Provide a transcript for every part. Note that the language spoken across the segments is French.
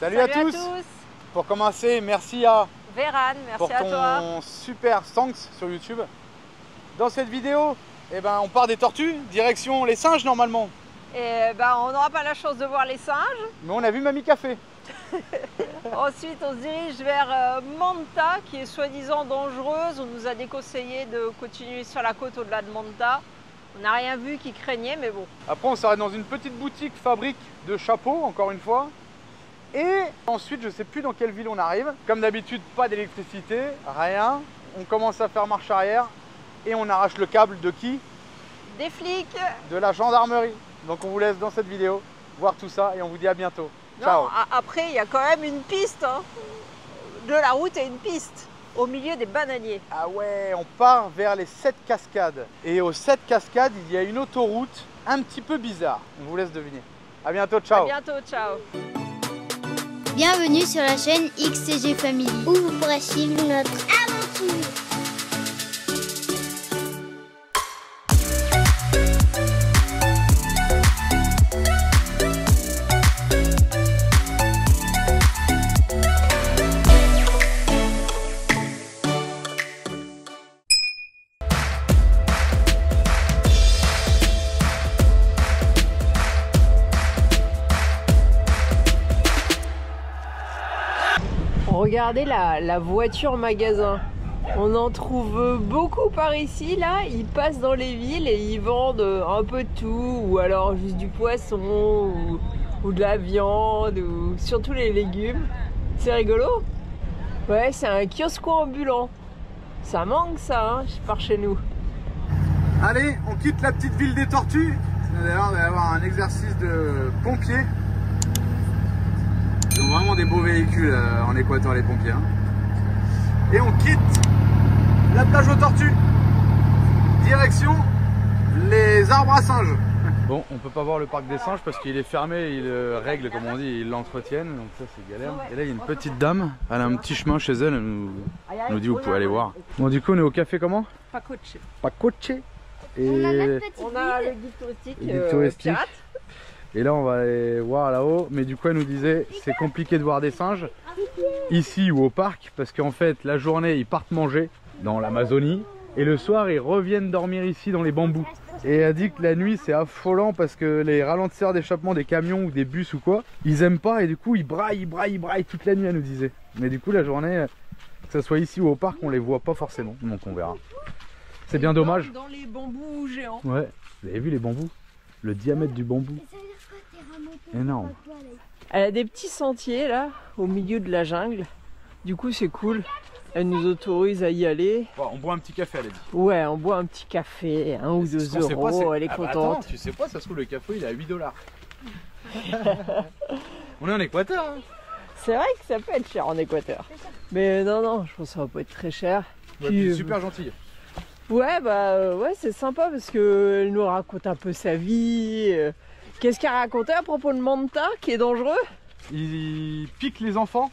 Salut à tous. Pour commencer, merci à Véran, merci à toi. Pour ton super thanks sur YouTube. Dans cette vidéo, on part des tortues, direction les singes normalement. Et on n'aura pas la chance de voir les singes. Mais on a vu Mamie Café. Ensuite, on se dirige vers Manta, qui est soi-disant dangereuse. On nous a déconseillé de continuer sur la côte au-delà de Manta. On n'a rien vu qui craignait, mais bon. Après, on s'arrête dans une petite boutique fabrique de chapeaux, encore une fois. Et ensuite, je ne sais plus dans quelle ville on arrive. Comme d'habitude, pas d'électricité, rien. On commence à faire marche arrière et on arrache le câble de qui? Des flics. De la gendarmerie. Donc on vous laisse dans cette vidéo voir tout ça et on vous dit à bientôt. Ciao. Non, après, il y a quand même une piste. Hein. De la route et une piste au milieu des bananiers. Ah ouais, on part vers les 7 cascades. Et aux 7 cascades, il y a une autoroute un petit peu bizarre. On vous laisse deviner. À bientôt, ciao. À bientôt, ciao. Bienvenue sur la chaîne XCG Family, où vous pourrez suivre notre aventure. Regardez la voiture magasin. On en trouve beaucoup par ici, là. Ils passent dans les villes et ils vendent un peu de tout, ou alors juste du poisson, ou de la viande, ou surtout les légumes. C'est rigolo. Ouais, c'est un kiosque ambulant. Ça manque ça, hein, par chez nous. Allez, on quitte la petite ville des tortues. D'ailleurs, il va y avoir un exercice de pompier. Ils ont vraiment des beaux véhicules en Équateur, les pompiers. Hein. Et on quitte la plage aux tortues. Direction les arbres à singes. Bon, on peut pas voir le parc des singes parce qu'il est fermé, ils le règlent comme on dit, ils l'entretiennent. Donc ça c'est galère. Et là il y a une petite dame, elle a un petit chemin chez elle, elle nous dit où vous pouvez aller voir. Bon du coup on est au café comment? Pacoche. Pacoche. Et on a le guide touristique, pirate. Et là on va aller voir là-haut, mais du coup elle nous disait c'est compliqué de voir des singes ici ou au parc parce qu'en fait la journée ils partent manger dans l'Amazonie et le soir ils reviennent dormir ici dans les bambous. Et elle a dit que la nuit c'est affolant parce que les ralentisseurs d'échappement des camions ou des bus ou quoi, ils aiment pas et du coup ils braillent toute la nuit, elle nous disait. Mais du coup la journée, que ce soit ici ou au parc, on les voit pas forcément, donc on verra. C'est bien dommage. Dans les bambous géants. Ouais, vous avez vu les bambous? Le diamètre du bambou. Énorme. Elle a des petits sentiers là, au milieu de la jungle. Du coup c'est cool. Elle nous autorise à y aller. Bon, on boit un petit café, elle a dit. Ouais, on boit un petit café, 1 ou 2 euros, elle est contente. Attends, tu sais pas, ça se trouve le café il est à 8 $. On est en Équateur. Hein. C'est vrai que ça peut être cher en Équateur. Mais non, je pense que ça va pas être très cher. Ouais, puis super gentille. Ouais, ouais, c'est sympa parce qu'elle nous raconte un peu sa vie. Qu'est-ce qu'elle a raconté à propos de Manta qui est dangereux? Il pique les enfants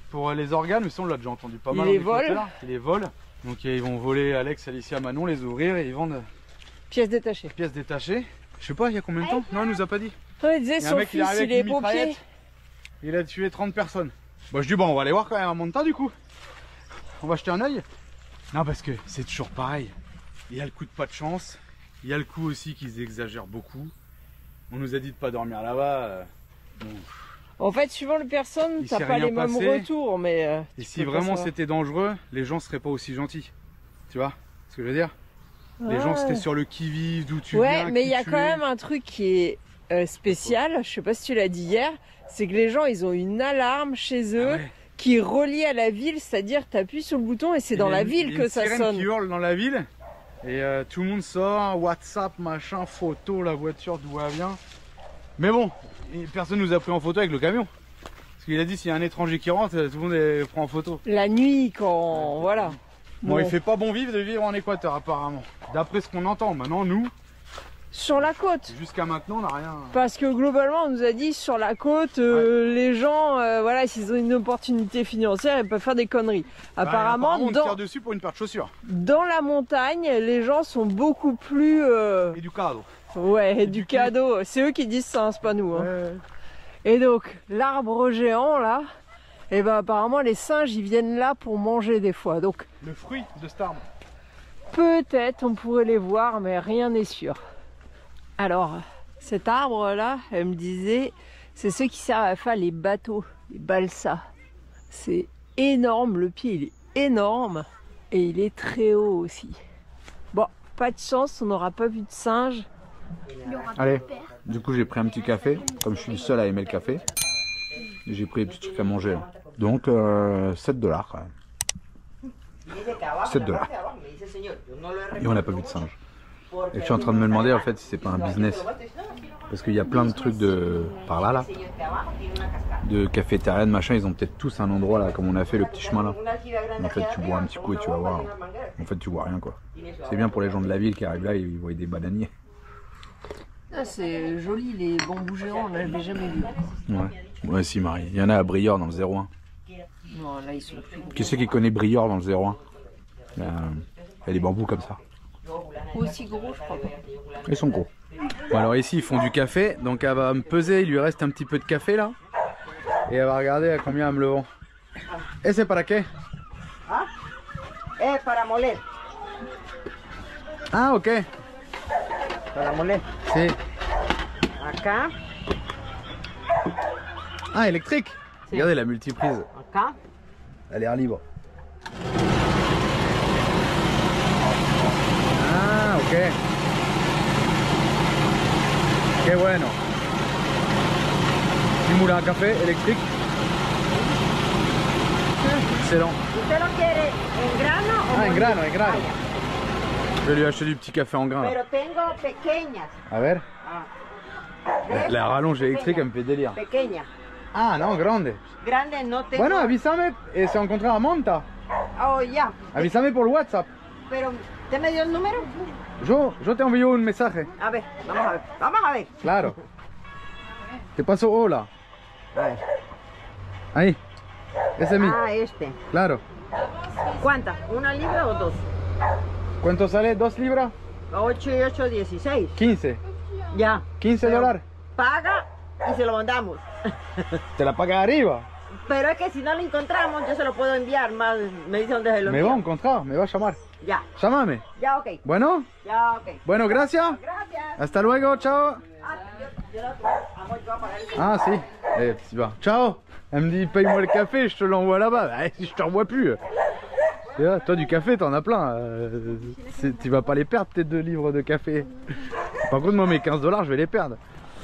pour les organes, mais ça on l'a déjà entendu pas mal. Il les vole. Il les vole. Donc ils vont voler Alex, Alicia, Manon, les ouvrir et ils vendent pièces détachées. Pièces détachées. Je sais pas, il y a combien de temps? Non, elle nous a pas dit. Ouais, il disait son fils, il est pompier. Il a tué 30 personnes. Bon, je dis bon, on va aller voir quand même à Manta du coup. On va jeter un œil. Non, parce que c'est toujours pareil. Il y a le coup de pas de chance. Il y a le coup aussi qu'ils exagèrent beaucoup. On nous a dit de pas dormir là-bas. Bon. En fait, suivant les personnes, t'as pas les mêmes retours, mais. Et si vraiment c'était dangereux, les gens seraient pas aussi gentils. Tu vois ce que je veux dire? Les gens c'était sur le qui-vive, d'où tu viens. Ouais, mais il y a quand même un truc qui est spécial. Je sais pas si tu l'as dit hier. C'est que les gens, ils ont une alarme chez eux qui est reliée à la ville, c'est-à-dire tu appuies sur le bouton et c'est dans la ville que ça sonne. Il y a une sirène qui hurle dans la ville. Et tout le monde sort, WhatsApp, machin, photo, la voiture d'où elle vient. Mais bon, personne nous a pris en photo avec le camion. Parce qu'il a dit s'il y a un étranger qui rentre, tout le monde les prend en photo. La nuit quand... voilà. Bon, il fait pas bon vivre de vivre en Équateur apparemment. D'après ce qu'on entend, maintenant nous... Sur la côte. Jusqu'à maintenant, on n'a rien. Parce que globalement, on nous a dit sur la côte, les gens, voilà, s'ils ont une opportunité financière, ils peuvent faire des conneries. Apparemment, on tire dessus pour une paire de chaussures. Dans la montagne, les gens sont beaucoup plus. Educado. Ouais, educado. C'est eux qui disent ça, hein, c'est pas nous. Hein. Et donc, l'arbre géant là, et ben apparemment les singes ils viennent là pour manger des fois. Donc, Le fruit de cet arbre. peut-être on pourrait les voir, mais rien n'est sûr. Alors, cet arbre là, elle me disait, c'est ceux qui servent à faire les bateaux, les balsas. C'est énorme, le pied il est énorme et il est très haut aussi. Bon, pas de chance, on n'aura pas vu de singe. Allez, du coup j'ai pris un petit café, comme je suis le seul à aimer le café. J'ai pris des petits trucs à manger. Là. Donc 7 $. 7 $. Et on n'a pas vu de singe. Et je suis en train de me demander en fait si c'est pas un business. Parce qu'il y a plein de trucs de par là, de cafétéria, de machin. Ils ont peut-être tous un endroit là, comme on a fait le petit chemin là. En fait tu bois un petit coup et tu vas voir. En fait tu vois rien quoi. C'est bien pour les gens de la ville qui arrivent là, ils voient des bananiers. Ah, c'est joli les bambous géants, là je l'ai jamais vu. Ouais, si Marie. Il y en a à Briord dans le 01. Non, là ils sont plus gros. Qui c'est qui connaît Briord dans le 01? Il y a des bambous comme ça. Aussi gros, je crois pas. Ils sont gros. Bon, alors ici ils font du café, donc elle va me peser, il lui reste un petit peu de café là. Et elle va regarder à combien elle me le vend. Et c'est para qué? ¿Ah? Es para moler. Ah ok. Para moler. C'est... Acá, Ah électrique. Regardez la multiprise. acá. Elle est air libre. Ah ok. Qué bueno. Un moulin à café électrique. Excellent. ¿Usted lo quiere en grano o Ah, en molido? grano, en grano. Vaya. Je vais lui acheter du petit café en grain là. Pero tengo pequeñas. A ver. Ah, La rallonge électrique elle me fait délire. pequeña. Ah non, grande. Grande no tengo. Bueno, avísame, se encontré a Monta. Oh, ya. Avísame por WhatsApp. Pero, ¿usted me dio el número? Yo te envío un mensaje. A ver, vamos a ver. Vamos a ver. Claro. Te paso hola. A ver. Ahí. Ese es mi. Ah, este. Claro. ¿Cuántas? ¿Una libra o dos? ¿Cuánto sale? ¿2 libras? 8 y 8, 16. 15. Ya. 15 Pero dólares. Paga y se lo mandamos. Te la pagas arriba. Pero es que si no lo encontramos, yo se lo puedo enviar. Más me dice dónde se lo Me va a envío. encontrar, me va a llamar. Ya. Llámame. Ya, ok. Bueno. Ya, ok. Bueno, gracias. Gracias. Hasta luego, chao. Ah, yo amor, yo voy a pagar el... Ah si. Tu vas. Ciao. Elle me dit paye-moi le café, je te l'envoie là-bas. Bah, je t'en vois plus. Et là, toi du café t'en as plein. Tu vas pas les perdre tes 2 livres de café. Par contre moi mes 15 $, je vais les perdre.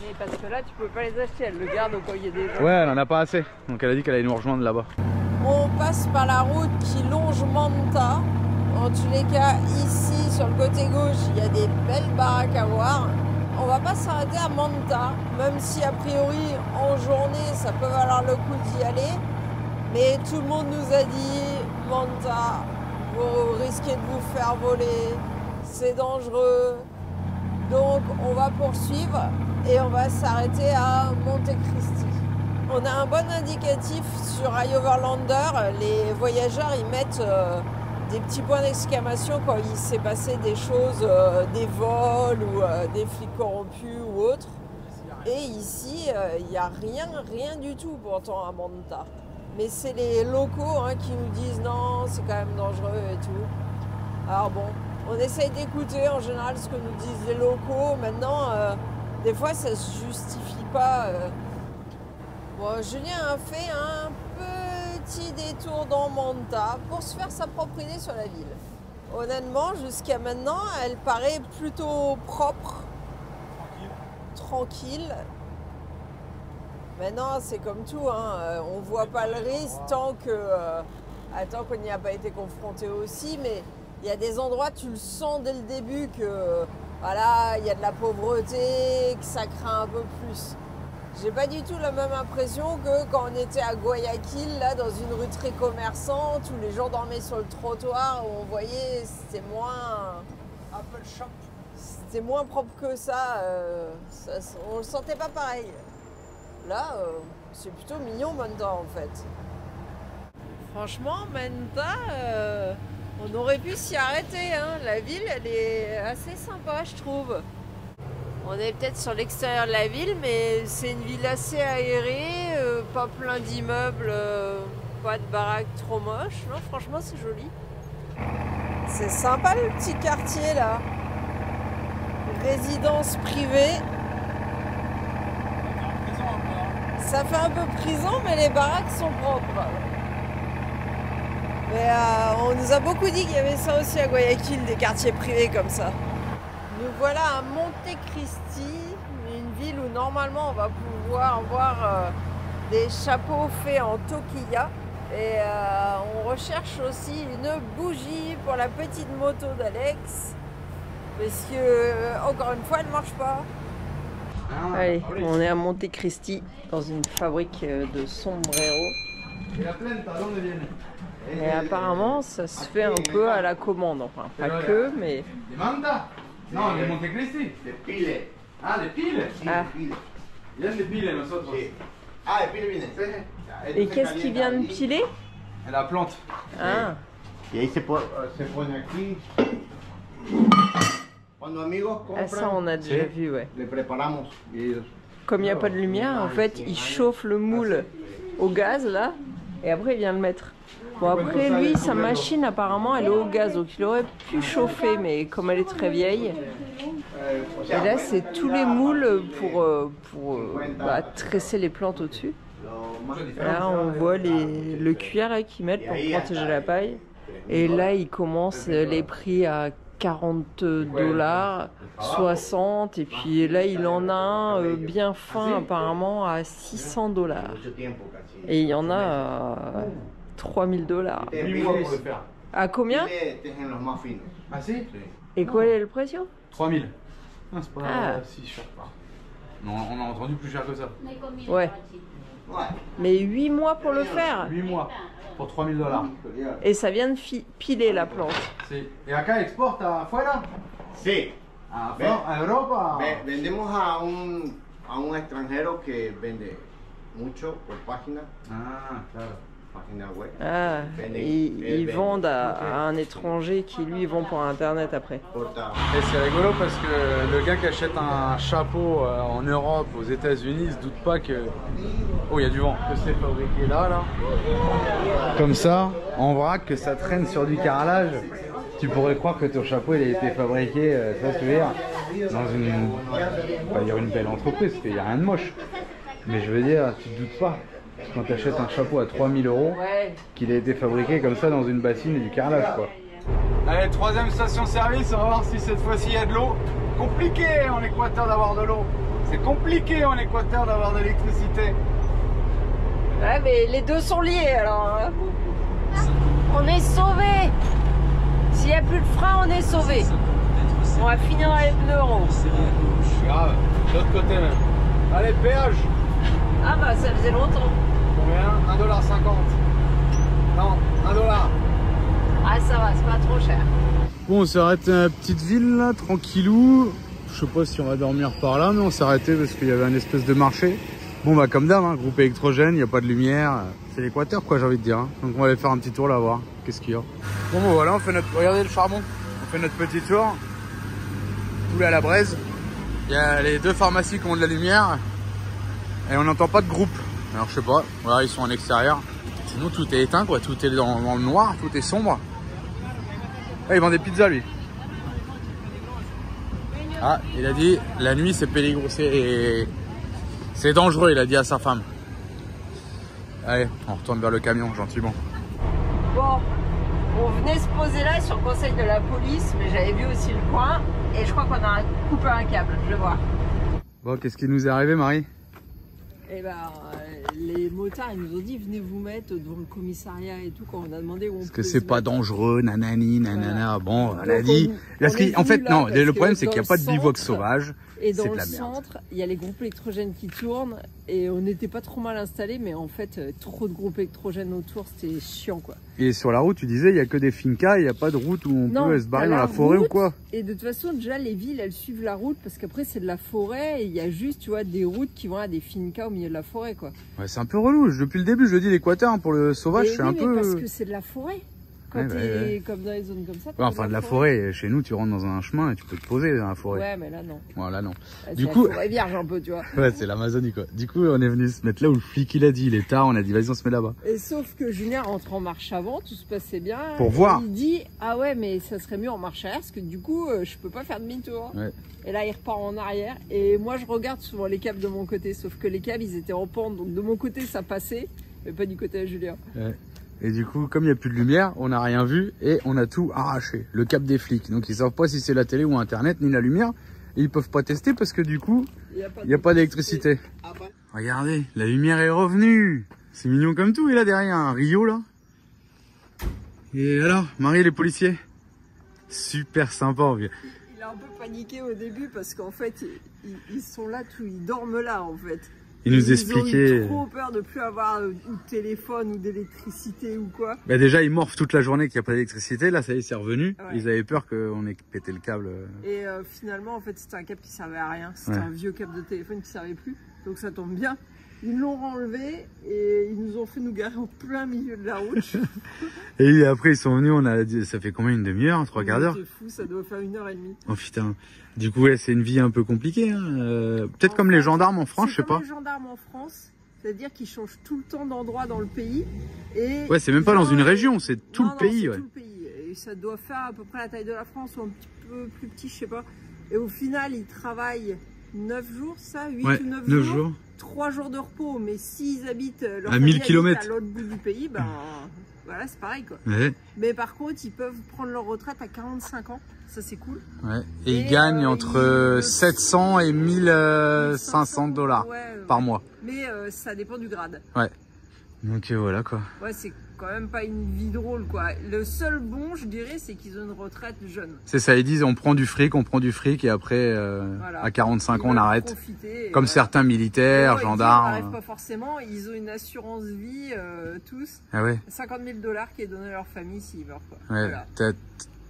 Mais parce que là tu peux pas les acheter, elle le garde au cas où il y a des gens. Ouais, elle en a pas assez. Donc elle a dit qu'elle allait nous rejoindre là-bas. On passe par la route qui longe Manta. En tous les cas, ici sur le côté gauche, il y a des belles baraques à voir. On va pas s'arrêter à Manta, même si a priori en journée ça peut valoir le coup d'y aller. Mais tout le monde nous a dit Manta, vous risquez de vous faire voler, c'est dangereux. Donc on va poursuivre et on va s'arrêter à Monte Cristi. On a un bon indicatif sur iOverlander. Les voyageurs ils mettent des petits points d'exclamation quand il s'est passé des choses, des vols ou des flics corrompus ou autres. Et ici, il n'y a rien du tout pourtant à Manta. Mais c'est les locaux qui nous disent non, c'est quand même dangereux et tout. Alors bon, on essaye d'écouter en général ce que nous disent les locaux. Maintenant, des fois ça ne se justifie pas. Bon, Julien a fait un petit détour dans Manta pour se faire sa propre idée sur la ville. Honnêtement, jusqu'à maintenant, elle paraît plutôt propre, tranquille. Maintenant, c'est comme tout, on voit pas le risque tant qu'on n'y a pas été confronté aussi, mais il y a des endroits, tu le sens dès le début que voilà, il y a de la pauvreté, que ça craint un peu plus. J'ai pas du tout la même impression que quand on était à Guayaquil, là, dans une rue très commerçante, où les gens dormaient sur le trottoir, où on voyait, c'était moins... Apple Shop. C'était moins propre que ça, on le sentait pas pareil. Là, c'est plutôt mignon Manta en fait. Franchement, Manta, on aurait pu s'y arrêter. La ville, elle est assez sympa, je trouve. On est peut-être sur l'extérieur de la ville, mais c'est une ville assez aérée, pas plein d'immeubles, pas de baraques trop moches. Non, franchement, c'est joli. C'est sympa le petit quartier là. Résidence privée. Ça fait un peu prison, mais les baraques sont propres. Mais on nous a beaucoup dit qu'il y avait ça aussi à Guayaquil, des quartiers privés comme ça. Nous voilà à Monte Cristi, une ville où normalement on va pouvoir voir des chapeaux faits en toquilla. Et on recherche aussi une bougie pour la petite moto d'Alex, parce que encore une fois elle ne marche pas. Allez, on est à Monte Cristi dans une fabrique de sombrero. Et apparemment ça se fait un peu à la commande, enfin pas que, mais... Non, de Monte Cristi. De piles. Ah, de piles. Ah. Vienen de piles nosotros. Ah, de piles vienen. Et qu'est-ce qui vient de piler? La plante. Ah. Y ahí se pone aquí. Cuando amigos Ah, ça compran, on a déjà vu, ouais. le preparamos. Comme il n'y a pas de lumière, en fait, il chauffe le moule au gaz, là, et après il vient le mettre. Bon, après, lui, sa machine, apparemment, elle est au gaz, donc il aurait pu chauffer, mais comme elle est très vieille... Et là, c'est tous les moules pour tresser les plantes au-dessus. Là, on voit le cuir qu'ils mettent pour protéger la paille. Et là, ils commencent les prix à 40$, 60$, et puis là, il en a un bien fin, apparemment, à 600$. Et il y en a à 3000$. À combien? Ah si? Et quel est le prix? 3000. Non, c'est pas si cher. Non, on a entendu plus cher que ça. Ouais. Mais 8 mois pour le faire. 8 mois pour 3000$. Et ça vient de piler la plante. Et acá exporte afuera? Sí. A Europa? Vendemos a un extranjero que vende mucho por página. Ah, claro. Página web. Ah, ils vendent à un étranger qui lui vend pour internet après. Et c'est rigolo parce que le gars qui achète un chapeau en Europe, aux États-Unis, il se doute pas que... Oh, il y a du vent. Que c'est fabriqué là. Comme ça, en vrac, que ça traîne sur du carrelage. Tu pourrais croire que ton chapeau il a été fabriqué, ça se veut dire, dans une... Pas dire une belle entreprise, parce qu'il n'y a rien de moche. Mais je veux dire, tu te doutes pas. Quand tu achètes un chapeau à 3000€, qu'il a été fabriqué comme ça dans une bassine et du carrelage, quoi. Allez, troisième station-service, on va voir si cette fois-ci il y a de l'eau. Compliqué en Équateur d'avoir de l'eau. C'est compliqué en Équateur d'avoir de l'électricité. Ouais, mais les deux sont liés alors. On est sauvés. S'il n'y a plus de frein, on est sauvés. On va finir dans les pneus rouges. Grave, de l'autre côté même. Allez, péage. Ah bah ça faisait longtemps. Combien? 1,50$. Non, 1$. Ah ça va, c'est pas trop cher. Bon, on s'est arrêté à la petite ville là, tranquillou. Je sais pas si on va dormir par là, mais on s'est arrêté parce qu'il y avait un espèce de marché. Bon bah comme d'hab, hein, groupe électrogène, il n'y a pas de lumière. C'est l'Équateur quoi, j'ai envie de dire. Hein. Donc on va aller faire un petit tour là, voir qu'est-ce qu'il y a. Bon bah voilà, on fait notre... Regardez le charbon. On fait notre petit tour. Poulet à la braise. Il y a les deux pharmacies qui ont de la lumière. Et on n'entend pas de groupe. Alors je sais pas, voilà, ils sont en extérieur. Sinon tout est éteint quoi, tout est dans le noir, tout est sombre. Ah, il vend des pizzas lui. Ah, il a dit la nuit c'est péligro, c'est dangereux, il a dit à sa femme. Allez, on retourne vers le camion gentiment. Bon, on venait se poser là sur conseil de la police, mais j'avais vu aussi le coin et je crois qu'on a coupé un câble, je vais voir. Bon, qu'est-ce qui nous est arrivé Marie? Eh ben, les motards, ils nous ont dit venez vous mettre devant le commissariat et tout quand on a demandé où on Parce que c'est pas dangereux, nanani, nanana. Bon, on a Donc dit. En fait, non, le que problème c'est qu'il n'y a pas de dans le bivouac centre, sauvage. Et dans C'est de le la merde. centre, il y a les groupes électrogènes qui tournent et on n'était pas trop mal installés, mais en fait, trop de groupes électrogènes autour, c'était chiant quoi. Et sur la route, tu disais, il n'y a que des fincas, il n'y a pas de route où on peut se barrer dans la forêt ou quoi? Et de toute façon, déjà, les villes, elles suivent la route parce qu'après, c'est de la forêt et il y a juste, tu vois, des routes qui vont à des fincas au milieu de la forêt quoi. Ouais, c'est un peu relou. Depuis le début, je le dis, l'Équateur, hein, pour le sauvage, Et c'est oui, un mais peu. parce que c'est de la forêt. Quand t'es comme dans les zones comme ça. Ouais, enfin, de la forêt. Chez nous, tu rentres dans un chemin et tu peux te poser dans la forêt. Ouais, mais là, non. Voilà, non. Là, Du c'est coup. la forêt vierge un peu, tu vois. Ouais, c'est l'Amazonie, quoi. Du coup, on est venu se mettre là où le flic, il a dit, il est tard, on a dit, vas-y, on se met là-bas. Et sauf que Julien rentre en marche avant, tout se passait bien. Pour voir. Il dit, ah ouais, mais ça serait mieux en marche arrière, parce que du coup, je peux pas faire demi-tour. Ouais. Et là, il repart en arrière. Et moi, je regarde souvent les câbles de mon côté, sauf que les câbles, ils étaient en pente. Donc, de mon côté, ça passait, mais pas du côté de Julien. Ouais. Et du coup, comme il n'y a plus de lumière, on n'a rien vu et on a tout arraché. Le câble des flics. Donc, ils savent pas si c'est la télé ou Internet, ni la lumière. Et ils peuvent pas tester parce que du coup, il n'y a pas d'électricité. Regardez, la lumière est revenue. C'est mignon comme tout. Et là, derrière, un Rio, là. Et alors, Marie, les policiers? Super sympa. Il a un peu paniqué au début parce qu'en fait, ils sont là, ils dorment là, en fait. Il nous expliquait. Ils ont eu trop peur de plus avoir ou de téléphone ou d'électricité ou quoi. Bah déjà, ils morfent toute la journée qu'il n'y a pas d'électricité. Là, ça y est, c'est revenu. Ouais. Ils avaient peur qu'on ait pété le câble. Et finalement, en fait, c'était un câble qui servait à rien. C'était un vieux câble de téléphone qui servait plus. Donc ça tombe bien. Ils l'ont enlevé et ils nous ont fait nous garer en plein milieu de la route. Et après, ils sont venus. On a dit, ça fait combien, une demi-heure, 3/4 d'heure? C'est fou, ça doit faire 1h30. Oh putain. Du coup, ouais, c'est une vie un peu compliquée. Hein. Peut-être comme les gendarmes en France, je sais pas. Les gendarmes en France, c'est-à-dire qu'ils changent tout le temps d'endroit dans le pays. Et ouais, c'est même pas dans une région, c'est tout le pays. Ouais. Tout le pays. Et ça doit faire à peu près la taille de la France ou un petit peu plus petit, je sais pas. Et au final, ils travaillent 9 jours, ça, 8 ouais, ou 9 jours. 3 jours de repos, mais s'ils habitent à 1000 km à l'autre bout du pays, ben voilà, c'est pareil quoi. Ouais. Mais par contre, ils peuvent prendre leur retraite à 45 ans, ça c'est cool. Ouais. Et ils gagnent entre 700 et 1500 dollars par mois. Mais ça dépend du grade. Ouais. Donc voilà quoi. Ouais, c'est quand même pas une vie drôle quoi. Le seul bon, je dirais, c'est qu'ils ont une retraite jeune. C'est ça, ils disent on prend du fric et après voilà. À 45 ans on arrête. Comme voilà. Certains militaires, gendarmes. Ils n'arrivent pas forcément, ils ont une assurance vie tous. Ah ouais. 50 000 dollars qui est donné à leur famille s'ils meurent quoi. Ouais. Voilà.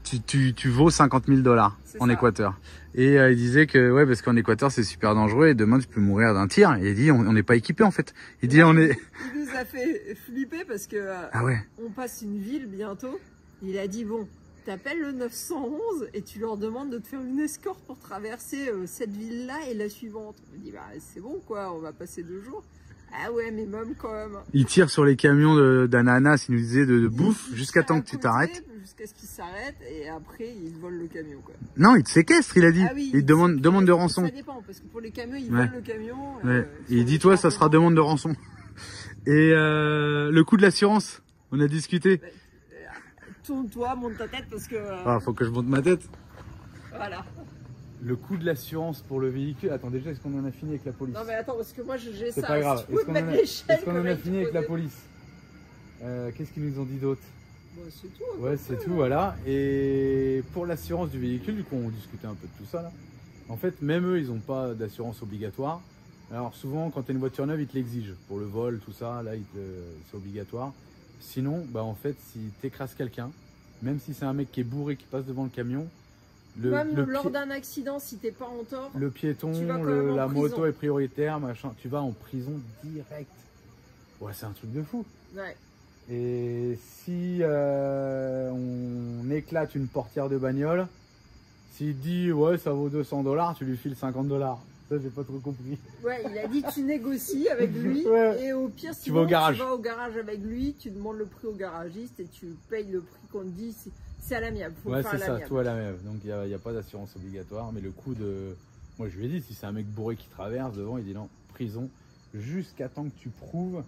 Tu vaux 50 000 dollars en Équateur. Et il disait que ouais, parce qu'en Équateur c'est super dangereux et demain tu peux mourir d'un tir. Et il dit on n'est pas équipé en fait. Il dit on est. Il nous a fait flipper parce que ah ouais. On passe une ville bientôt. Il a dit bon, t'appelles le 911 et tu leur demandes de te faire une escorte pour traverser cette ville-là et la suivante. On me dit bah c'est bon quoi, on va passer 2 jours. Ah ouais, mais même quand même. Il tire sur les camions d'ananas, il nous disait de bouffe jusqu'à temps que tu t'arrêtes. Jusqu'à ce qu'ils s'arrêtent et après ils volent le camion quoi. Non, il te séquestre, il a dit. Ah oui, il demande de rançon. Ça dépend parce que pour les camions ils volent le camion. Ouais. Et il dit toi ça sera demande de rançon. Et le coût de l'assurance, on a discuté. Tourne-toi, monte ta tête parce que. Ah, faut que je monte ma tête. Voilà. Le coût de l'assurance pour le véhicule. Attends, déjà, est-ce qu'on en a fini avec la police? Non, mais attends, parce que moi j'ai ça. C'est pas grave. Si est-ce qu'on en a fini avec la police? Qu'est-ce qu'ils nous ont dit d'autre? Bon, c'est tout. Ouais, c'est tout, voilà. Et pour l'assurance du véhicule, du coup, on discutait un peu de tout ça là. En fait, même eux, ils n'ont pas d'assurance obligatoire. Alors, souvent, quand tu as une voiture neuve, ils te l'exigent. Pour le vol, tout ça, là, c'est obligatoire. Sinon, bah, en fait, si tu écrases quelqu'un, même si c'est un mec qui est bourré qui passe devant le camion, lors d'un accident, si t'es pas en tort, le piéton, la moto est prioritaire, machin, tu vas en prison direct. Ouais, c'est un truc de fou. Ouais. Et si on éclate une portière de bagnole, s'il dit ouais ça vaut 200 $, tu lui files 50 $. Ça j'ai pas trop compris. Ouais, il a dit tu négocies avec lui et au pire si tu vas au garage avec lui, tu demandes le prix au garagiste et tu payes le prix qu'on te dit. C'est à l'amiable. Ouais, c'est ça, tout à l'amiable. Donc il n'y a pas d'assurance obligatoire, mais le coût de... Moi je lui ai dit, si c'est un mec bourré qui traverse devant, il dit non, prison, jusqu'à temps que tu prouves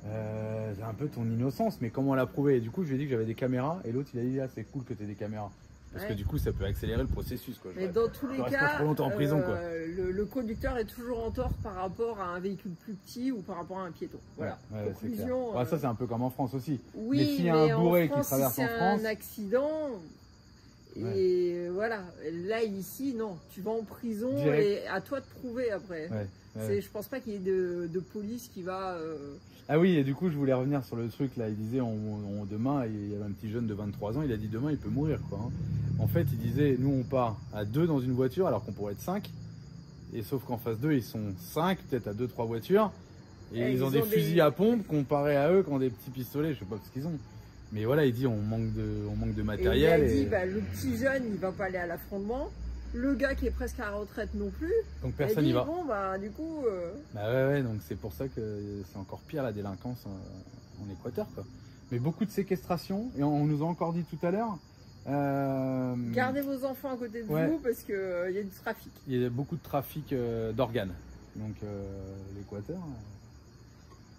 un peu ton innocence, mais comment la prouver? Et du coup je lui ai dit que j'avais des caméras, et l'autre il a dit là c'est cool que tu aies des caméras. Parce que du coup ça peut accélérer le processus quoi. Mais dans tous les cas, pas trop longtemps en prison, quoi. Le conducteur est toujours en tort par rapport à un véhicule plus petit ou par rapport à un piéton. Voilà. Ouais, conclusion. Ça c'est un peu comme en France aussi. Oui, mais s'il y a un bourré qui traverse en France, un accident. Et voilà, là ici non, tu vas en prison direct. Et à toi de prouver après. Je pense pas qu'il y ait de police qui va. Ah oui, et du coup je voulais revenir sur le truc là, il disait demain, il y avait un petit jeune de 23 ans, il a dit demain il peut mourir quoi. Hein. En fait il disait nous on part à 2 dans une voiture alors qu'on pourrait être 5, et sauf qu'en face d'eux ils sont 5, peut-être à 2-3 voitures, et ils ont des fusils à pompe comparé à eux qui ont des petits pistolets, je sais pas ce qu'ils ont. Mais voilà, il dit on manque de matériel. Et il a dit, bah, le petit jeune, il va pas aller à l'affrontement. Le gars qui est presque à la retraite non plus. Donc personne n'y va. Bon, bah, du coup. Bah ouais, donc c'est pour ça que c'est encore pire la délinquance en Équateur, quoi. Mais beaucoup de séquestration, et on nous a encore dit tout à l'heure. Gardez vos enfants à côté de vous parce qu'il y a du trafic. Il y a beaucoup de trafic d'organes. Donc l'Équateur.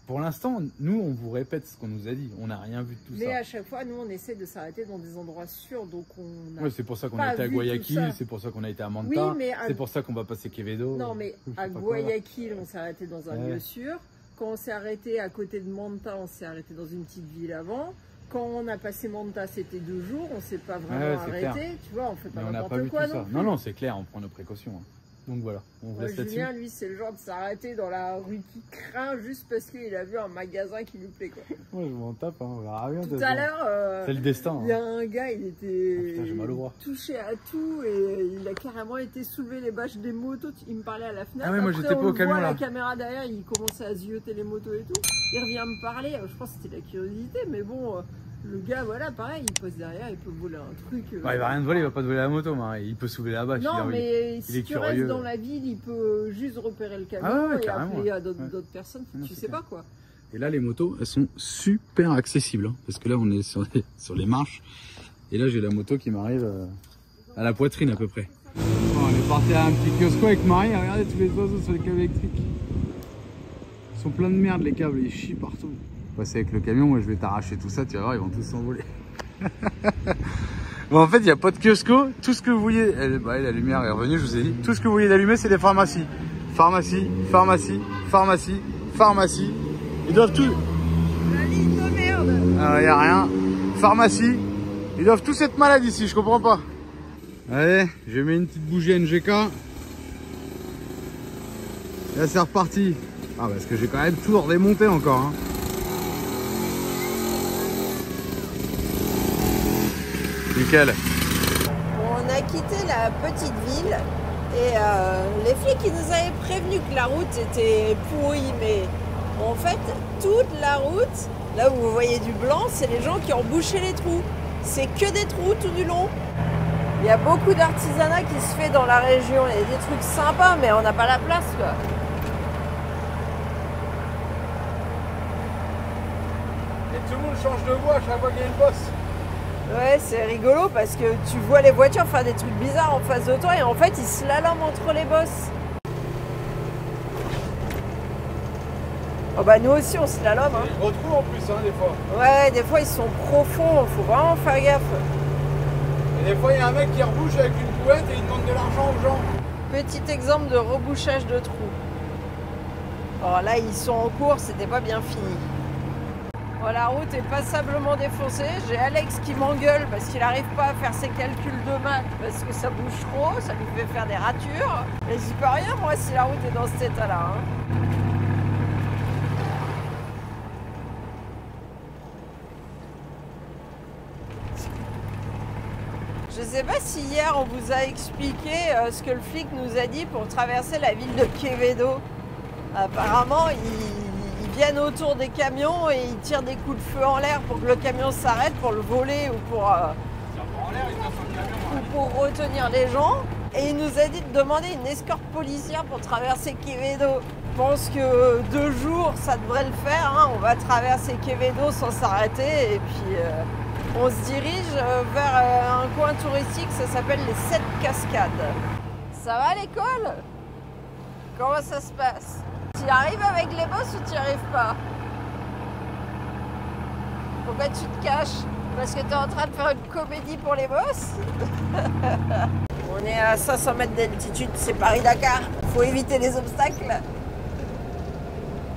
Pour l'instant, nous, on vous répète ce qu'on nous a dit. On n'a rien vu de tout ça. Mais à chaque fois, nous, on essaie de s'arrêter dans des endroits sûrs. Donc on ouais, c'est pour ça qu'on a été à Guayaquil, c'est pour ça qu'on a été à Manta, oui, c'est pour ça qu'on va passer Quevedo. Non, mais à Guayaquil, on s'est arrêté dans un lieu sûr. Quand on s'est arrêté à côté de Manta, on s'est arrêté dans une petite ville avant. Quand on a passé Manta, c'était 2 jours. On ne s'est pas vraiment arrêté. Clair. Tu vois, on fait pas n'importe quoi. Non, non, c'est clair, on prend nos précautions. Hein. Donc voilà, on vous laisse là-dessus. Julien, lui, c'est le genre de s'arrêter dans la rue qui craint juste parce qu'il a vu un magasin qui lui plaît, quoi. Moi, je m'en tape, hein, on verra rien. Tout à l'heure, c'est le destin. Il y a un gars, il était j'ai mal au bras. Touché à tout et il a carrément été soulevé les bâches des motos. Il me parlait à la fenêtre. Ah ouais, moi j'étais pas au camion là. La caméra derrière, il commençait à zioter les motos et tout. Il revient me parler. Je pense que c'était la curiosité, mais bon. Le gars, voilà, pareil, il pose derrière, il peut voler un truc. Ouais, il va rien te voler, il va pas te voler la moto, mais il peut soulever la bâche. Non, mais si tu restes dans la ville, il peut juste repérer le camion et appeler à d'autres personnes, tu sais pas quoi. Et là, les motos, elles sont super accessibles, hein, parce que là, on est sur les marches. Et là, j'ai la moto qui m'arrive à la poitrine à peu près. Bon, on est parti à un petit kiosco avec Marie, regardez tous les oiseaux sur les câbles électriques. Ils sont pleins de merde, les câbles, ils chient partout. Passer avec le camion, moi je vais t'arracher tout ça, tu vas voir, ils vont tous s'envoler. Bon, en fait, il n'y a pas de kiosco, tout ce que vous voyez, la lumière est revenue, je vous ai dit, tout ce que vous voyez d'allumer, c'est des pharmacies. Pharmacie, pharmacie, pharmacie, pharmacie. Ils doivent tous. La ligne de merde. Alors, il n'y a rien. Pharmacie. Ils doivent tous être malades ici, je comprends pas. Allez, je mets une petite bougie NGK. Et là, c'est reparti. Ah, parce que j'ai quand même tout redémonté encore. Hein. Nickel. On a quitté la petite ville et les flics ils nous avaient prévenu que la route était pourrie, mais en fait toute la route, là où vous voyez du blanc, c'est les gens qui ont bouché les trous. C'est que des trous tout du long. Il y a beaucoup d'artisanat qui se fait dans la région, il y a des trucs sympas, mais on n'a pas la place quoi. Et tout le monde change de voie à chaque fois qu'il y a une bosse. Ouais, c'est rigolo parce que tu vois les voitures faire des trucs bizarres en face de toi et en fait ils slaloment entre les bosses. Oh bah nous aussi on slalom. Hein. Ils retrouvent en plus hein, des fois. Ouais, des fois ils sont profonds, faut vraiment faire gaffe. Et des fois il y a un mec qui rebouche avec une bouette et il demande de l'argent aux gens. Petit exemple de rebouchage de trous. Alors là ils sont en cours, c'était pas bien fini. Bon, la route est passablement défoncée. J'ai Alex qui m'engueule parce qu'il n'arrive pas à faire ses calculs de maths parce que ça bouge trop, ça lui fait faire des ratures. Mais j'y peux rien moi si la route est dans cet état-là. Hein. Je sais pas si hier on vous a expliqué ce que le flic nous a dit pour traverser la ville de Quevedo. Apparemment, ils viennent autour des camions et ils tirent des coups de feu en l'air pour que le camion s'arrête pour le voler ou pour retenir les gens. Et il nous a dit de demander une escorte policière pour traverser Quevedo. Je pense que 2 jours, ça devrait le faire. Hein. On va traverser Quevedo sans s'arrêter et puis on se dirige vers un coin touristique, ça s'appelle les 7 Cascades. Ça va à l'école? Comment ça se passe? Tu y arrives avec les boss ou tu n'y arrives pas? Pourquoi tu te caches? Parce que tu es en train de faire une comédie pour les boss? On est à 500 mètres d'altitude, c'est Paris-Dakar. Faut éviter les obstacles.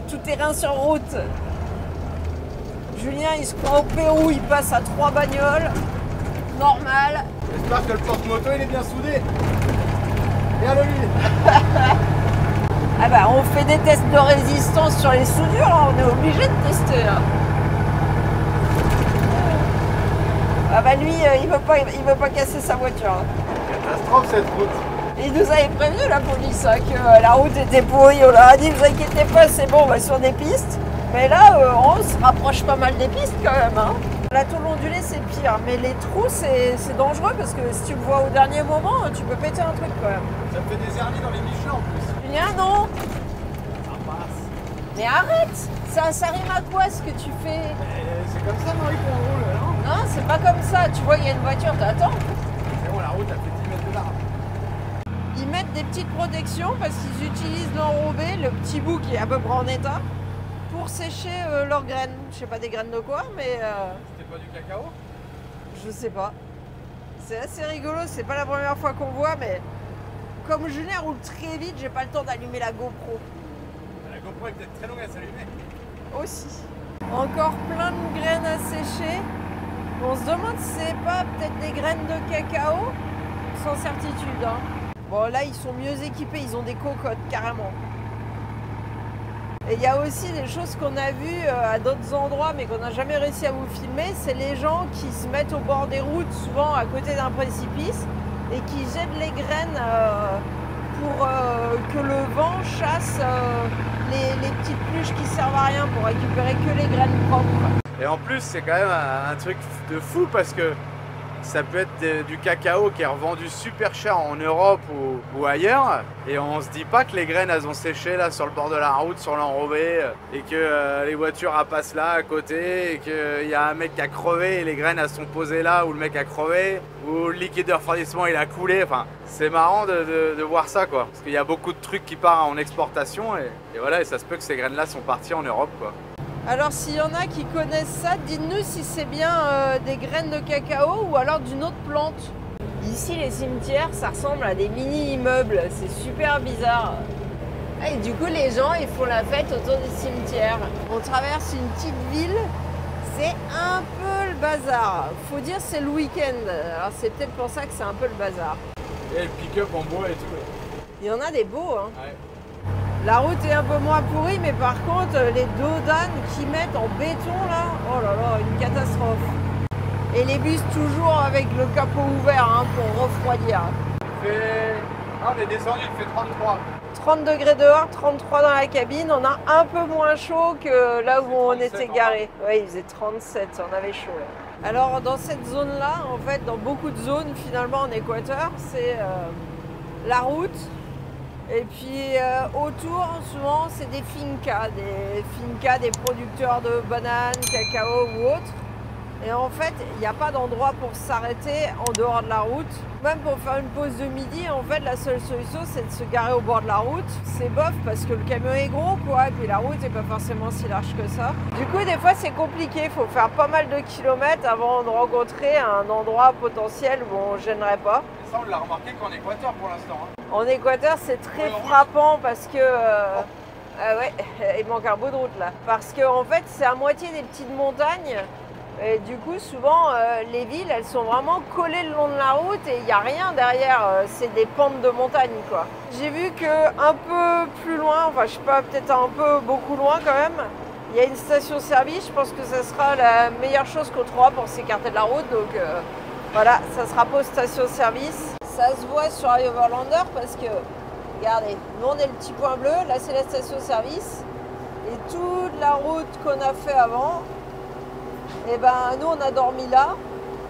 Tout terrain sur route. Julien, il se croit au Pérou, il passe à 3 bagnoles. Normal. J'espère que le porte-moto, il est bien soudé. Regarde lui. Ah bah, on fait des tests de résistance sur les soudures, hein. On est obligé de tester. Hein. Ah bah lui, il veut pas casser sa voiture. Hein. Catastrophe cette route. Il nous avait prévenu la police hein, que la route était pourrie. On leur a dit, vous inquiétez pas, c'est bon, on va sur des pistes. Mais là, on se rapproche pas mal des pistes quand même. Hein. La tôle ondulée, c'est pire. Mais les trous, c'est dangereux parce que si tu le vois au dernier moment, tu peux péter un truc quand même. Ça me fait des hernies dans les Michelin en plus. Julien, non. Mais arrête. Ça rime à quoi ce que tu fais? C'est comme ça, Marie, qu'on roule, non? Non, c'est pas comme ça. Tu vois, il y a une voiture, t'attends. C'est bon, la route, elle fait 10 mètres de large. Ils mettent des petites protections parce qu'ils utilisent l'enrobé, le petit bout qui est à peu près en état, pour sécher leurs graines. Je sais pas des graines de quoi, mais... C'était pas du cacao? Je sais pas. C'est assez rigolo, c'est pas la première fois qu'on voit, mais comme Julien roule très vite, j'ai pas le temps d'allumer la GoPro. La GoPro est peut-être très longue à s'allumer. Aussi. Encore plein de graines à sécher. On se demande si c'est pas peut-être des graines de cacao, sans certitude. Hein. Bon là ils sont mieux équipés, ils ont des cocottes carrément. Et il y a aussi des choses qu'on a vues à d'autres endroits mais qu'on n'a jamais réussi à vous filmer, c'est les gens qui se mettent au bord des routes, souvent à côté d'un précipice, et qui jettent les graines pour que le vent chasse les petites pluches qui servent à rien pour récupérer que les graines propres. Et en plus, c'est quand même un truc de fou parce que ça peut être du cacao qui est revendu super cher en Europe ou ailleurs. Et on se dit pas que les graines elles ont séché là sur le bord de la route, sur l'enrobé, et que les voitures elles passent là à côté, et qu'il y a un mec qui a crevé et les graines elles sont posées là où le mec a crevé, ou le liquide de refroidissement il a coulé. Enfin, c'est marrant de voir ça quoi. Parce qu'il y a beaucoup de trucs qui partent en exportation et voilà, et ça se peut que ces graines là sont parties en Europe quoi. Alors s'il y en a qui connaissent ça, dites-nous si c'est bien des graines de cacao ou alors d'une autre plante. Ici les cimetières, ça ressemble à des mini-immeubles, c'est super bizarre. Et du coup les gens ils font la fête autour des cimetières. On traverse une petite ville, c'est un peu le bazar. Faut dire c'est le week-end, alors c'est peut-être pour ça que c'est un peu le bazar. Et le pick-up en bois et tout. Il y en a des beaux hein. Ouais. La route est un peu moins pourrie, mais par contre, les dos d'âne qu'ils mettent en béton là, oh là là, une catastrophe. Et les bus toujours avec le capot ouvert hein, pour refroidir. Ah, on est descendu, il fait 33. 30 degrés dehors, 33 dans la cabine, on a un peu moins chaud que là où on était garé. Oui, il faisait 37, on avait chaud. Là. Alors dans cette zone-là, en fait, dans beaucoup de zones finalement en Équateur, c'est la route. Et puis autour, souvent, c'est des fincas, des producteurs de bananes, cacao ou autres. Et en fait, il n'y a pas d'endroit pour s'arrêter en dehors de la route. Même pour faire une pause de midi, en fait, la seule solution, c'est de se garer au bord de la route. C'est bof parce que le camion est gros, quoi, et puis la route n'est pas forcément si large que ça. Du coup, des fois, c'est compliqué. Il faut faire pas mal de kilomètres avant de rencontrer un endroit potentiel où on ne gênerait pas. Et ça, on l'a remarqué qu'en Équateur pour l'instant. Hein. En Équateur, c'est très frappant parce que... ouais, il manque un bout de route là. Parce que en fait, c'est à moitié des petites montagnes. Et du coup, souvent, les villes, elles sont vraiment collées le long de la route et il n'y a rien derrière. C'est des pentes de montagne, quoi. J'ai vu qu'un peu plus loin, enfin, je sais pas, peut-être un peu beaucoup loin quand même, il y a une station-service. Je pense que ça sera la meilleure chose qu'on trouvera pour s'écarter de la route. Donc voilà, ça sera pas station-service. Ça se voit sur Overlander parce que, regardez, nous on est le petit point bleu, là c'est la station-service. Et toute la route qu'on a fait avant, et ben nous on a dormi là.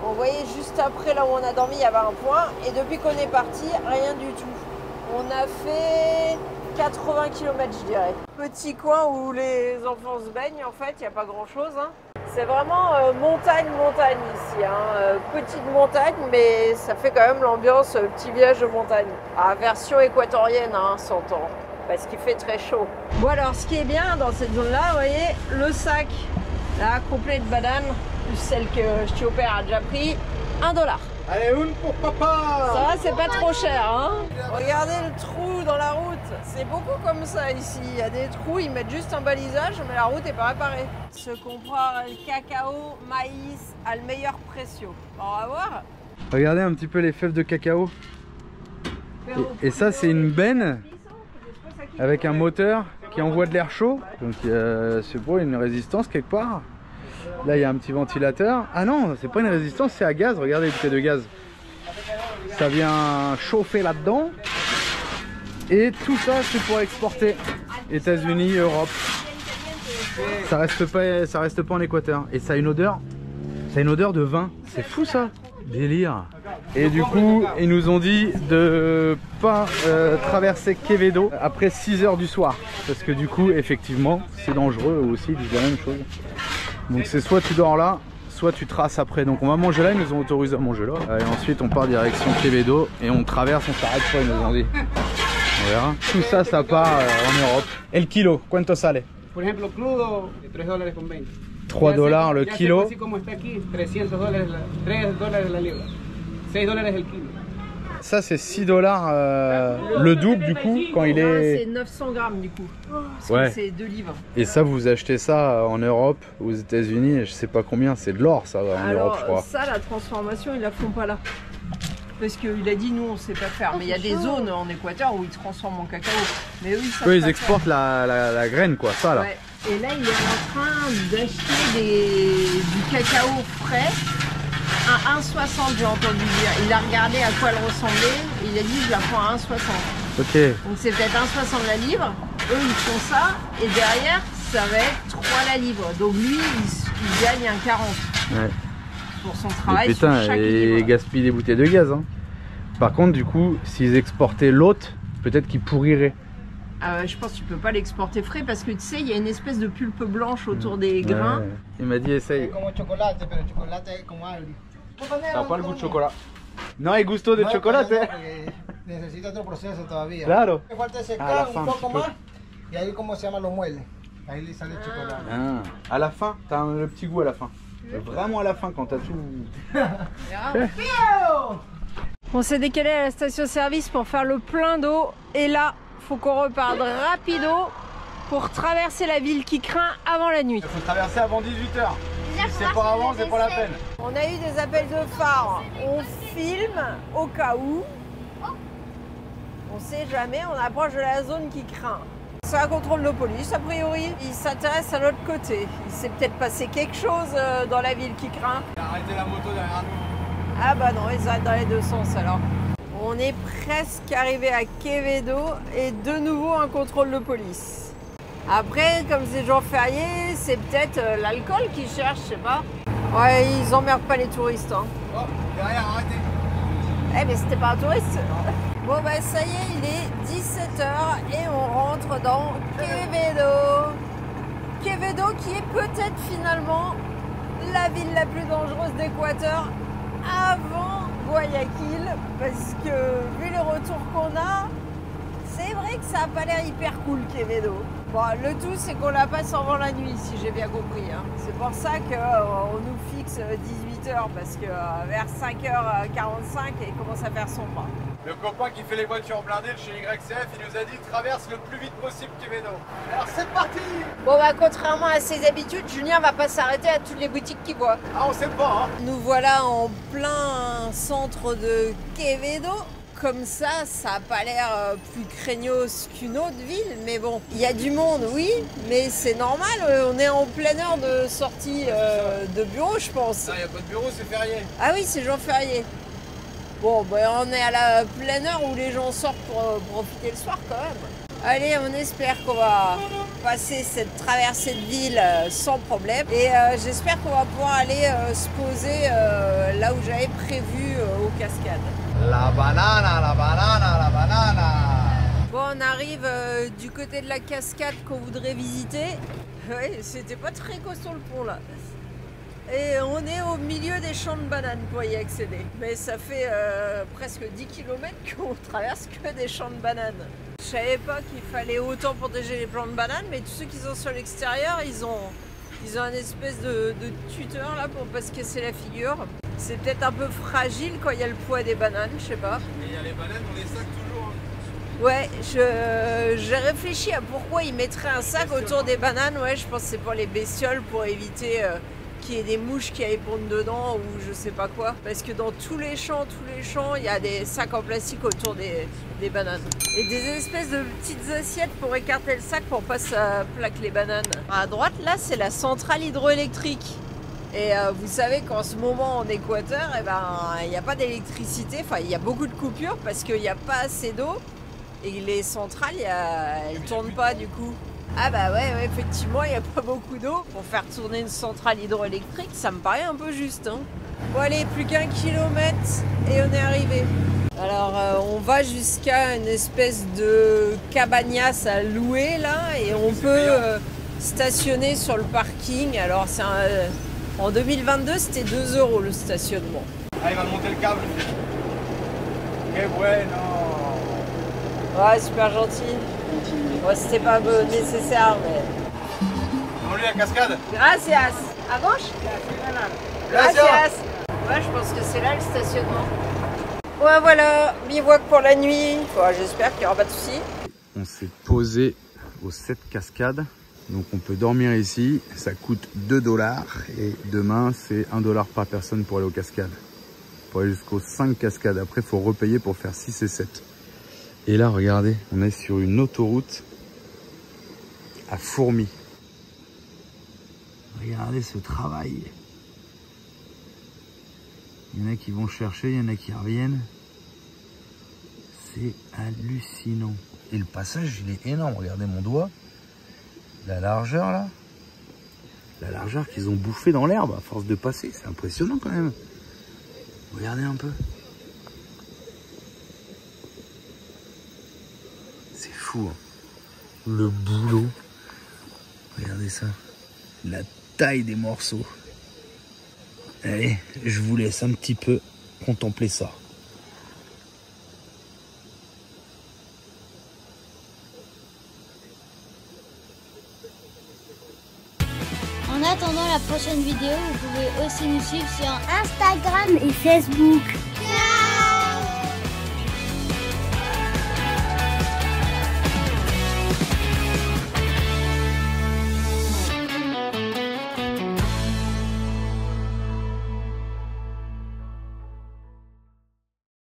On voyait juste après là où on a dormi, il y avait un point. Et depuis qu'on est parti, rien du tout. On a fait 80 km je dirais. Petit coin où les enfants se baignent en fait, il n'y a pas grand chose. Hein. C'est vraiment montagne ici, hein. Petite montagne, mais ça fait quand même l'ambiance petit village de montagne. Ah, version équatorienne, hein, s'entend, parce qu'il fait très chaud. Bon alors, ce qui est bien dans cette zone-là, vous voyez, le sac, là, complet de bananes, plus celle que Stioper a déjà pris, $1. Allez, une pour papa. Ça va, c'est pas trop cher, hein. Regardez le trou dans la route. C'est beaucoup comme ça ici. Il y a des trous, ils mettent juste un balisage, mais la route n'est pas réparée. Ce qu'on prend le cacao, maïs, à le meilleur précio. On va voir. Regardez un petit peu les fèves de cacao. Et ça, c'est une benne avec un moteur qui envoie de l'air chaud. Donc, c'est pour une résistance quelque part. Là, il y a un petit ventilateur. Ah non, c'est pas une résistance, c'est à gaz. Regardez le bouteille de gaz. Ça vient chauffer là-dedans. Et tout ça, c'est pour exporter. États-Unis, Europe. Ça reste pas en Équateur. Et ça a une odeur de vin. C'est fou ça. Délire. Et du coup, ils nous ont dit de pas traverser Quevedo après 6 h du soir. Parce que du coup, effectivement, c'est dangereux aussi, ils disent la même chose. Donc c'est soit tu dors là, soit tu traces après. Donc on va manger là, ils nous ont autorisé à manger là. Et ensuite on part direction Quevedo et on traverse, on s'arrête pas, ils nous ont dit. On verra. Tout ça, ça part en Europe. El kilo, cuánto sale? Por ejemplo, crudo, $3,20. 3 $ le kilo. Así como está aquí, $300, $3 la libra. $6 el kilo. Ça c'est 6 $ le double du coup quand il C'est est... 900 grammes du coup. Parce Ouais. que c'est 2 livres. Et ça vous achetez ça en Europe, aux États-Unis, je sais pas combien, c'est de l'or ça en Europe je crois. Ça, la transformation, ils la font pas là. Parce qu'il a dit, nous, on sait pas faire. Mais il y a des zones en Équateur où ils transforment en cacao. Mais eux, ils savent Eux ils pas exportent la graine quoi, ça là. faire. Ouais. Et là, il est en train d'acheter du cacao frais à 1,60, j'ai entendu dire. Il a regardé à quoi elle ressemblait. Et il a dit, je la prends à 1,60. Ok. Donc c'est peut-être 1,60 la livre. Eux, ils font ça. Et derrière, ça va être 3 la livre. Donc lui, il gagne un 40. Ouais. Pour son travail Et putain, sur chaque et livre. gaspille des bouteilles de gaz. Hein. Par contre, du coup, s'ils exportaient l'autre, peut-être qu'ils pourriraient. Je pense que tu peux pas l'exporter frais parce que tu sais, il y a une espèce de pulpe blanche autour des grains. Ouais. Il m'a dit essaye. Como chocolate, pero chocolate es como agrio. Ça n'a pas le goût de chocolat. No hay gusto de chocolate. Necesita otro proceso todavía. Claro. Le falta Ah, secar la un fin, poco tu peux. más y ahí como se llama lo muele. Ahí le sale el chocolate. Ah, à la fin, t'as le petit goût à la fin. Vraiment à la fin quand t'as tout. On s'est décalé à la station-service pour faire le plein d'eau et là, faut qu'on reparte rapido pour traverser la ville qui craint avant la nuit. Il faut traverser avant 18 h. Si c'est pas avant, c'est pas la peine. On a eu des appels de phare. On filme au cas où. On sait jamais, on approche de la zone qui craint. C'est un contrôle de police a priori. Il s'intéresse à l'autre côté. Il s'est peut-être passé quelque chose dans la ville qui craint. Arrêtez la moto derrière nous. Ah bah non, ils arrêtent dans les deux sens alors. On est presque arrivé à Quevedo et de nouveau un contrôle de police. Après, comme c'est jour férié, c'est peut-être l'alcool qu'ils cherchent, je sais pas. Ouais, ils emmerdent pas les touristes. Hein. Oh, derrière, arrêtez. Eh mais c'était pas un touriste. Bon bah ça y est, il est 17 h et on rentre dans Quevedo. Quevedo qui est peut-être finalement la ville la plus dangereuse d'Équateur avant Guayaquil, parce que vu le retour qu'on a, c'est vrai que ça n'a pas l'air hyper cool Quevedo. Bon, le tout c'est qu'on la passe avant la nuit si j'ai bien compris. Hein. C'est pour ça qu'on nous fixe 18 h parce que vers 5h45 il commence à faire sombre. Le copain qui fait les voitures blindées de chez YCF, il nous a dit traverse le plus vite possible Quevedo. Alors c'est parti. Bon bah contrairement à ses habitudes, Julien va pas s'arrêter à toutes les boutiques qu'il voit. Ah on sait pas hein. Nous voilà en plein centre de Quevedo. Comme ça, ça n'a pas l'air plus craignos qu'une autre ville, mais bon, il y a du monde, oui, mais c'est normal, on est en pleine heure de sortie de bureau, je pense. Il n'y a pas de bureau, c'est férié. Ah oui, c'est jour férié. Bon, ben on est à la pleine heure où les gens sortent pour profiter le soir quand même. Allez, on espère qu'on va passer cette traversée de ville sans problème. Et j'espère qu'on va pouvoir aller se poser là où j'avais prévu aux cascades. La banana, la banana, la banana. Bon, on arrive du côté de la cascade qu'on voudrait visiter. Ouais, c'était pas très costaud le pont là. Et on est au milieu des champs de bananes pour y accéder. Mais ça fait presque 10 km qu'on traverse que des champs de bananes. Je savais pas qu'il fallait autant protéger les plants de bananes, mais tous ceux qui sont sur l'extérieur, ils ont un espèce de tuteur là pour pas se casser la figure. C'est peut-être un peu fragile quand il y a le poids des bananes, je sais pas. Et il y a les bananes, on les sacs toujours. Hein. Ouais, j'ai réfléchi à pourquoi ils mettraient un sac autour des bananes. Ouais, je pense que c'est pour les bestioles, pour éviter qu'il y ait des mouches qui aillent pondre dedans ou je sais pas quoi. Parce que dans tous les champs, il y a des sacs en plastique autour des bananes. Et des espèces de petites assiettes pour écarter le sac pour pas que ça plaque les bananes. À droite, là, c'est la centrale hydroélectrique. Et vous savez qu'en ce moment en Équateur, eh ben, il n'y a pas d'électricité, enfin il y a beaucoup de coupures parce qu'il n'y a pas assez d'eau et les centrales, elles ne tournent pas du coup. Ah bah ouais, effectivement, il n'y a pas beaucoup d'eau. Pour faire tourner une centrale hydroélectrique, ça me paraît un peu juste. Hein. Bon allez, plus qu'1 kilomètre et on est arrivé. Alors on va jusqu'à une espèce de cabanas à louer là et on peut stationner sur le parking. Alors c'est en 2022 c'était 2 € le stationnement. Ah, il va monter le câble. Que bueno. Ouais, super gentil. Ouais, c'était pas nécessaire mais... On lui la cascade. Gracias. À gauche? Gracias. Ouais, je pense que c'est là le stationnement. Ouais, voilà, bivouac pour la nuit. Bon, j'espère qu'il n'y aura pas de soucis. On s'est posé aux 7 cascades. Donc on peut dormir ici. Ça coûte 2 $. Et demain, c'est 1 $ par personne pour aller aux cascades. Pour aller jusqu'aux 5 cascades. Après, il faut repayer pour faire 6 et 7. Et là, regardez, on est sur une autoroute à fourmis. Regardez ce travail. Il y en a qui vont chercher, il y en a qui reviennent. C'est hallucinant. Et le passage, il est énorme. Regardez mon doigt. La largeur, là. La largeur qu'ils ont bouffé dans l'herbe à force de passer. C'est impressionnant quand même. Regardez un peu. C'est fou. Hein. Le boulot. Regardez ça. La taille des morceaux. Allez, je vous laisse un petit peu contempler ça. En attendant la prochaine vidéo, vous pouvez aussi nous suivre sur Instagram et Facebook.